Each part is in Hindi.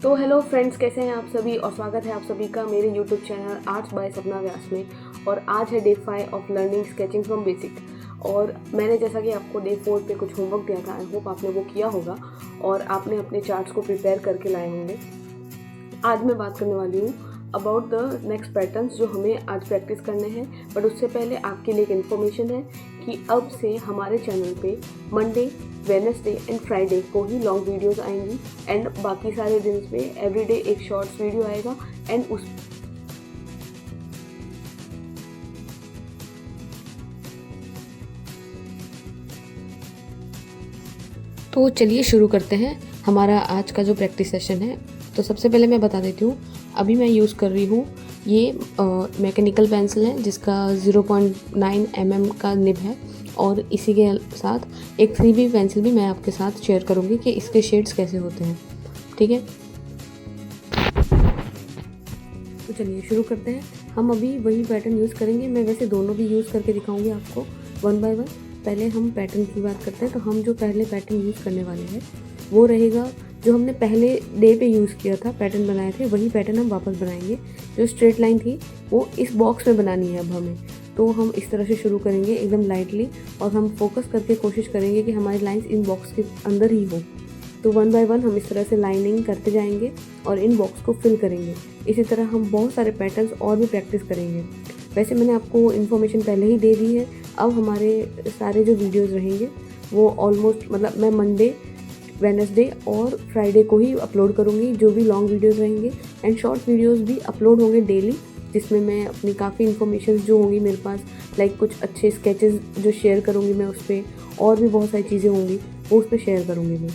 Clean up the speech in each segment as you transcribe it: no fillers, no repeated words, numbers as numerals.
तो हेलो फ्रेंड्स, कैसे हैं आप सभी और स्वागत है आप सभी का मेरे यूट्यूब चैनल आर्ट्स बाय सपना व्यास में। और आज है day 5 of learning sketching from basic. और मैंने जैसा कि आपको डे 4 पे कुछ होमवर्क दिया था, आई होप आपने वो किया होगा और आपने अपने चार्ट्स को प्रिपेयर करके लाए होंगे। आज मैं बात करने वाली हूँ अबाउट द नेक्स्ट पैटर्न्स जो हमें आज प्रैक्टिस करने हैं। बट उससे पहले आपके लिए एक इन्फॉर्मेशन है कि अब से हमारे चैनल पे मंडे, वेडनेसडे एंड फ्राइडे को ही लॉन्ग वीडियोस आएंगी एंड बाकी सारे दिन पे एवरीडे एक शॉर्ट्स वीडियो आएगा। एंड उस तो चलिए शुरू करते हैं हमारा आज का जो प्रैक्टिस सेशन है। तो सबसे पहले मैं बता देती हूँ, अभी मैं यूज़ कर रही हूँ ये मैकेनिकल पेंसिल है जिसका 0.9 mm का निब है। और इसी के साथ एक 3B पेंसिल भी मैं आपके साथ शेयर करूँगी कि इसके शेड्स कैसे होते हैं। ठीक है, तो चलिए शुरू करते हैं। हम अभी वही पैटर्न यूज़ करेंगे। मैं वैसे दोनों भी यूज़ करके दिखाऊंगी आपको वन बाय वन। पहले हम पैटर्न की बात करते हैं। तो हम जो पहले पैटर्न यूज़ करने वाले हैं वो रहेगा जो हमने पहले डे पे यूज़ किया था, पैटर्न बनाए थे, वही पैटर्न हम वापस बनाएंगे। जो स्ट्रेट लाइन थी वो इस बॉक्स में बनानी है अब हमें। तो हम इस तरह से शुरू करेंगे एकदम लाइटली और हम फोकस करके कोशिश करेंगे कि हमारी लाइंस इन बॉक्स के अंदर ही हो। तो वन बाय वन हम इस तरह से लाइनिंग करते जाएंगे और इन बॉक्स को फिल करेंगे। इसी तरह हम बहुत सारे पैटर्न्स और भी प्रैक्टिस करेंगे। वैसे मैंने आपको इन्फॉर्मेशन पहले ही दे दी है। अब हमारे सारे जो वीडियोस रहेंगे वो ऑलमोस्ट मतलब मैं मंडे, वेडनेसडे और फ्राइडे को ही अपलोड करूँगी, जो भी लॉन्ग वीडियोस रहेंगे। एंड शॉर्ट वीडियोस भी अपलोड होंगे डेली, जिसमें मैं अपनी काफ़ी इन्फॉर्मेशन जो होंगी मेरे पास, लाइक कुछ अच्छे स्केचेस जो शेयर करूँगी मैं उस पर, और भी बहुत सारी चीज़ें होंगी वो उस पर शेयर करूँगी मैं।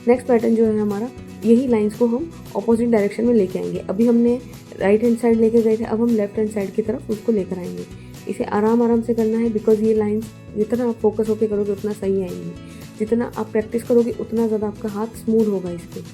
नेक्स्ट पैटर्न जो है हमारा, यही लाइंस को हम ऑपोजिट डायरेक्शन में लेके आएंगे। अभी हमने राइट हैंड साइड लेके गए थे, अब हम लेफ्ट हैंड साइड की तरफ उसको लेकर आएंगे। इसे आराम आराम से करना है बिकॉज ये लाइंस जितना आप फोकस होकर करोगे उतना सही आएंगी। जितना आप प्रैक्टिस करोगे उतना ज़्यादा आपका हाथ स्मूथ होगा। इस पर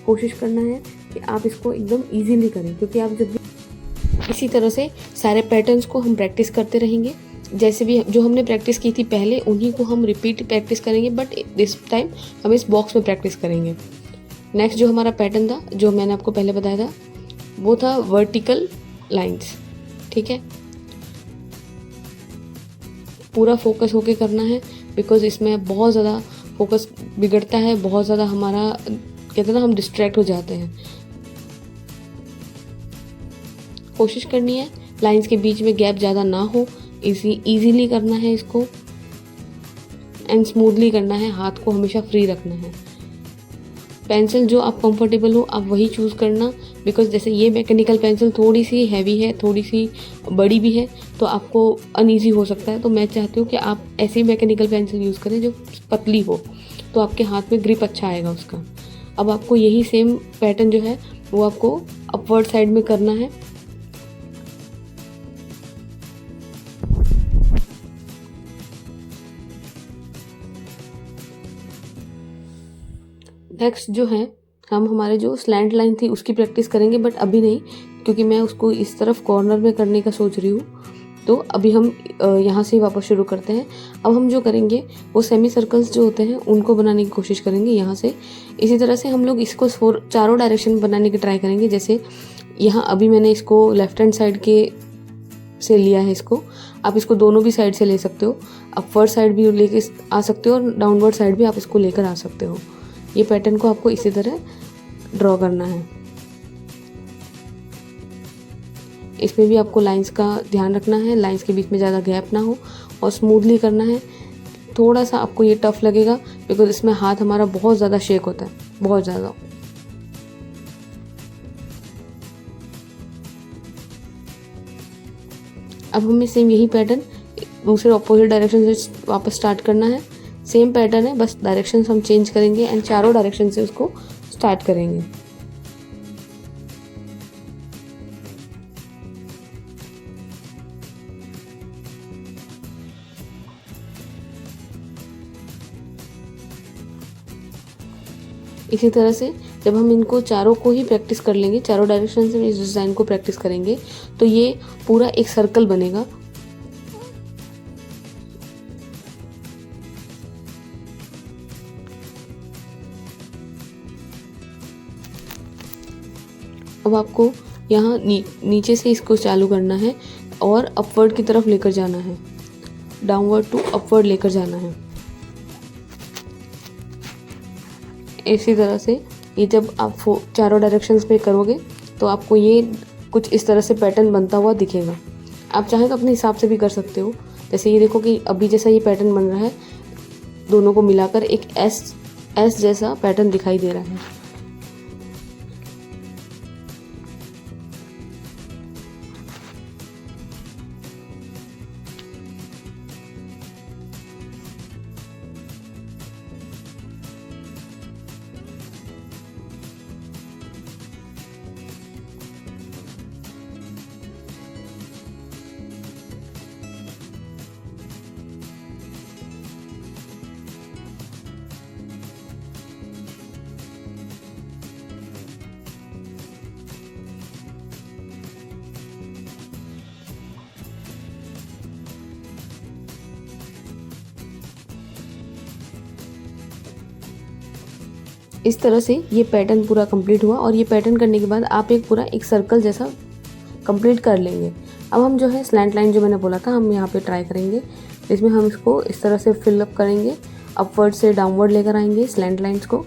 कोशिश करना है कि आप इसको एकदम ईजीली करें, क्योंकि आप जब भी इसी तरह से सारे पैटर्न्स को हम प्रैक्टिस करते रहेंगे। जैसे भी जो हमने प्रैक्टिस की थी पहले उन्हीं को हम रिपीट प्रैक्टिस करेंगे, बट दिस टाइम हम इस बॉक्स में प्रैक्टिस करेंगे। नेक्स्ट जो हमारा पैटर्न था जो मैंने आपको पहले बताया था वो था वर्टिकल लाइंस। ठीक है, पूरा फोकस होके करना है बिकॉज इसमें बहुत ज़्यादा फोकस बिगड़ता है, बहुत ज़्यादा हमारा कहते हैं ना हम डिस्ट्रैक्ट हो जाते हैं। कोशिश करनी है लाइंस के बीच में गैप ज़्यादा ना हो, इजीली करना है इसको एंड स्मूथली करना है। हाथ को हमेशा फ्री रखना है। पेंसिल जो आप कंफर्टेबल हो आप वही चूज़ करना, बिकॉज जैसे ये मैकेनिकल पेंसिल थोड़ी सी हैवी है, थोड़ी सी बड़ी भी है, तो आपको अनईजी हो सकता है। तो मैं चाहती हूँ कि आप ऐसी मैकेनिकल पेंसिल यूज़ करें जो पतली हो, तो आपके हाथ में ग्रिप अच्छा आएगा उसका। अब आपको यही सेम पैटर्न जो है वो आपको अपवर्ड साइड में करना है। नेक्स्ट जो है हम हमारे जो स्लैंट लाइन थी उसकी प्रैक्टिस करेंगे, बट अभी नहीं, क्योंकि मैं उसको इस तरफ कॉर्नर में करने का सोच रही हूँ। तो अभी हम यहाँ से ही वापस शुरू करते हैं। अब हम जो करेंगे वो सेमी सर्कल्स जो होते हैं उनको बनाने की कोशिश करेंगे यहाँ से। इसी तरह से हम लोग इसको चारों डायरेक्शन बनाने की ट्राई करेंगे। जैसे यहाँ अभी मैंने इसको लेफ्ट हैंड साइड के से लिया है इसको, आप इसको दोनों भी साइड से ले सकते हो। अपवर्ड साइड भी लेके आ सकते हो और डाउनवर्ड साइड भी आप इसको लेकर आ सकते हो। ये पैटर्न को आपको इसी तरह ड्रॉ करना है। इसमें भी आपको लाइंस का ध्यान रखना है, लाइंस के बीच में ज़्यादा गैप ना हो और स्मूथली करना है। थोड़ा सा आपको ये टफ लगेगा बिकॉज इसमें हाथ हमारा बहुत ज़्यादा शेक होता है, बहुत ज़्यादा। अब हमें सेम यही पैटर्न दूसरे ऑपोजिट डायरेक्शन से वापस स्टार्ट करना है। सेम पैटर्न है, बस डायरेक्शन हम चेंज करेंगे एंड चारों डायरेक्शन से उसको स्टार्ट करेंगे। इसी तरह से जब हम इनको चारों को ही प्रैक्टिस कर लेंगे, चारों डायरेक्शन से इस डिज़ाइन को प्रैक्टिस करेंगे, तो ये पूरा एक सर्कल बनेगा। अब आपको यहाँ नीचे से इसको चालू करना है और अपवर्ड की तरफ लेकर जाना है, डाउनवर्ड टू अपवर्ड लेकर जाना है। इसी तरह से ये जब आप चारों डायरेक्शंस पे करोगे तो आपको ये कुछ इस तरह से पैटर्न बनता हुआ दिखेगा। आप चाहें तो अपने हिसाब से भी कर सकते हो। जैसे ये देखो कि अभी जैसा ये पैटर्न बन रहा है, दोनों को मिलाकर एक एस जैसा पैटर्न दिखाई दे रहा है। इस तरह से ये पैटर्न पूरा कंप्लीट हुआ और ये पैटर्न करने के बाद आप एक सर्कल जैसा कंप्लीट कर लेंगे। अब हम जो है स्लैंट लाइन जो मैंने बोला था हम यहाँ पे ट्राई करेंगे। इसमें हम इसको इस तरह से फिलअप करेंगे, अपवर्ड से डाउनवर्ड लेकर आएंगे स्लैंट लाइन्स को।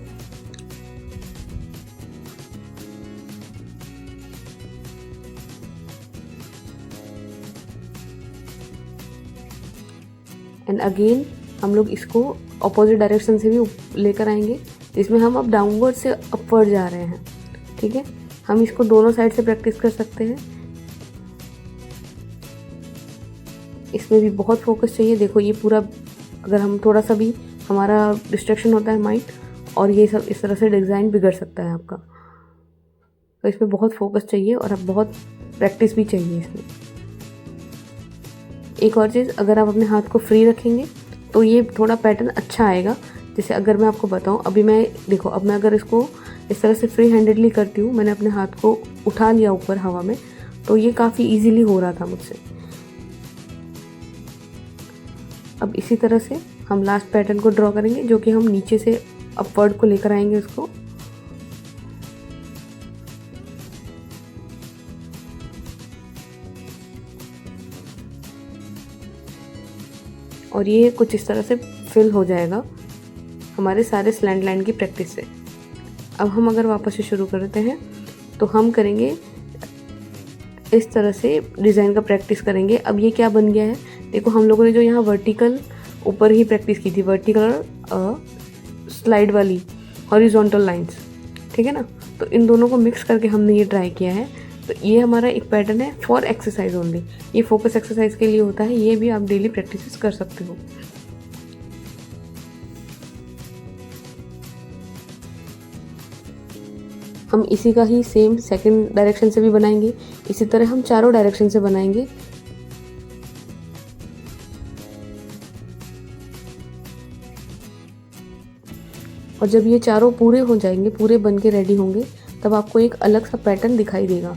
एंड अगेन हम लोग इसको अपोजिट डायरेक्शन से भी लेकर आएंगे, इसमें हम अब डाउनवर्ड से अपवर्ड जा रहे हैं। ठीक है, हम इसको दोनों साइड से प्रैक्टिस कर सकते हैं। इसमें भी बहुत फोकस चाहिए। देखो ये पूरा, अगर हम थोड़ा सा भी हमारा डिस्ट्रैक्शन होता है माइंड, और ये सब इस तरह से डिज़ाइन बिगड़ सकता है आपका। तो इसमें बहुत फोकस चाहिए और अब बहुत प्रैक्टिस भी चाहिए इसमें। एक और चीज़, अगर आप अपने हाथ को फ्री रखेंगे तो ये थोड़ा पैटर्न अच्छा आएगा। जैसे अगर मैं आपको बताऊं, अभी मैं देखो, अब मैं अगर इसको इस तरह से फ्री हैंडेडली करती हूँ, मैंने अपने हाथ को उठा लिया ऊपर हवा में, तो ये काफ़ी इजीली हो रहा था मुझसे। अब इसी तरह से हम लास्ट पैटर्न को ड्रॉ करेंगे, जो कि हम नीचे से अपवर्ड को लेकर आएंगे उसको। और ये कुछ इस तरह से फिल हो जाएगा हमारे सारे स्लैंट लाइन की प्रैक्टिस से। अब हम अगर वापस से शुरू करते हैं तो हम करेंगे इस तरह से डिज़ाइन का प्रैक्टिस करेंगे। अब ये क्या बन गया है, देखो हम लोगों ने जो यहाँ वर्टिकल ऊपर ही प्रैक्टिस की थी, वर्टिकल स्लाइड वाली हॉरिजॉन्टल लाइंस, ठीक है ना। तो इन दोनों को मिक्स करके हमने ये ट्राई किया है। तो ये हमारा एक पैटर्न है फॉर एक्सरसाइज ओनली, ये फोकस एक्सरसाइज के लिए होता है। ये भी आप डेली प्रैक्टिस कर सकते हो। हम इसी का ही सेम सेकंड डायरेक्शन से भी बनाएंगे, इसी तरह हम चारों डायरेक्शन से बनाएंगे। और जब ये चारों पूरे हो जाएंगे, पूरे बन के रेडी होंगे, तब आपको एक अलग सा पैटर्न दिखाई देगा।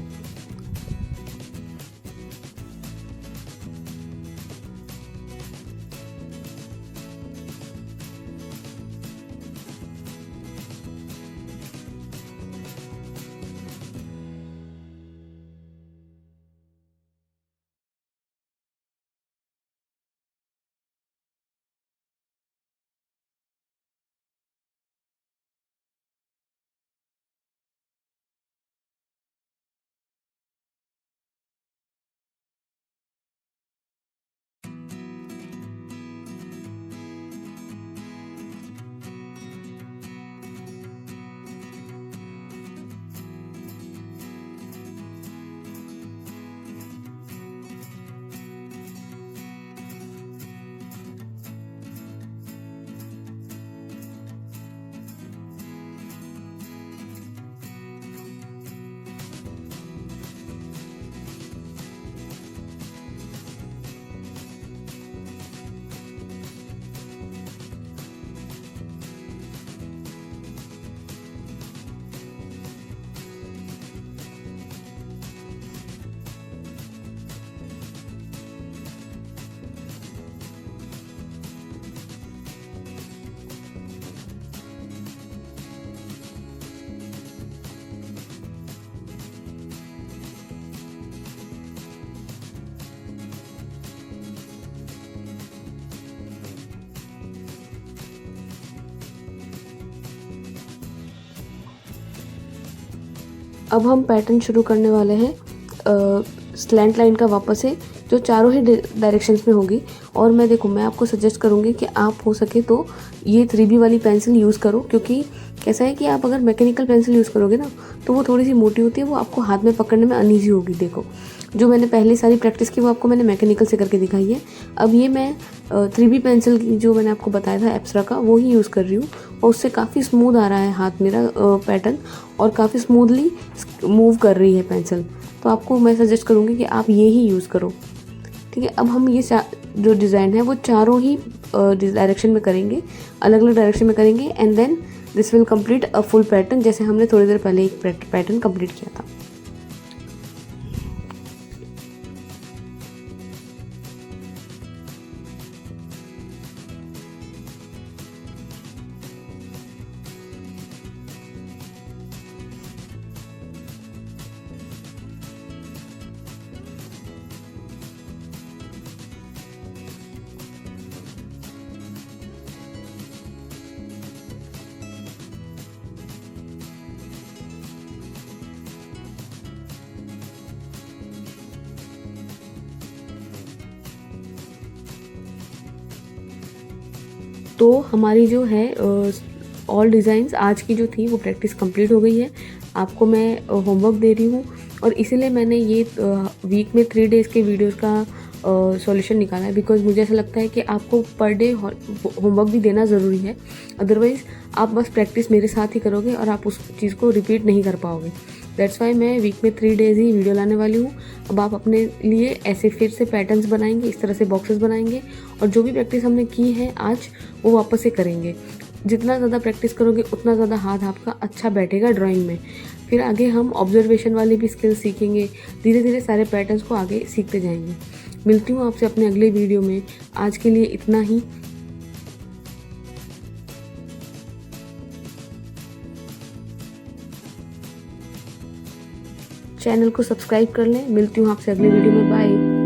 अब हम पैटर्न शुरू करने वाले हैं स्लैंट लाइन का वापस से, जो चारों ही डायरेक्शंस में होगी। और मैं मैं आपको सजेस्ट करूँगी कि आप हो सके तो ये 3B वाली पेंसिल यूज़ करो, क्योंकि कैसा है कि आप अगर मैकेनिकल पेंसिल यूज़ करोगे ना तो वो थोड़ी सी मोटी होती है, वो आपको हाथ में पकड़ने में अनईजी होगी। देखो जो मैंने पहले सारी प्रैक्टिस की वो आपको मैंने मैकेनिकल से करके दिखाई है। अब ये मैं 3B पेंसिल की जो मैंने आपको बताया था एप्सरा का, वो ही यूज़ कर रही हूँ और उससे काफ़ी स्मूथ आ रहा है हाथ मेरा पैटर्न, और काफ़ी स्मूथली मूव कर रही है पेंसिल। तो आपको मैं सजेस्ट करूँगी कि आप ये ही यूज़ करो। ठीक है, अब हम ये जो डिज़ाइन है वो चारों ही डायरेक्शन में करेंगे, अलग अलग डायरेक्शन में करेंगे, and then this will complete a full pattern, जैसे हमने थोड़ी देर पहले एक पैटर्न कंप्लीट किया था। तो हमारी जो है ऑल डिज़ाइंस आज की जो थी वो प्रैक्टिस कंप्लीट हो गई है। आपको मैं होमवर्क दे रही हूँ, और इसीलिए मैंने ये वीक में 3 डेज़ के वीडियोस का सॉल्यूशन निकाला है, बिकॉज मुझे ऐसा लगता है कि आपको पर डे होमवर्क भी देना ज़रूरी है। अदरवाइज़ आप बस प्रैक्टिस मेरे साथ ही करोगे और आप उस चीज़ को रिपीट नहीं कर पाओगे। दैट्स वाई मैं वीक में 3 डेज़ ही वीडियो लाने वाली हूँ। अब आप अपने लिए ऐसे फिर से पैटर्न्स बनाएंगे, इस तरह से बॉक्सेस बनाएंगे, और जो भी प्रैक्टिस हमने की है आज वो वापस से करेंगे। जितना ज़्यादा प्रैक्टिस करोगे उतना ज़्यादा हाथ आपका अच्छा बैठेगा ड्राइंग में। फिर आगे हम ऑब्जर्वेशन वाली भी स्किल्स सीखेंगे, धीरे धीरे सारे पैटर्न्स को आगे सीखते जाएंगे। मिलती हूँ आपसे अपने अगले वीडियो में। आज के लिए इतना ही। चैनल को सब्सक्राइब कर लें। मिलती हूँ आपसे अगले वीडियो में। बाय।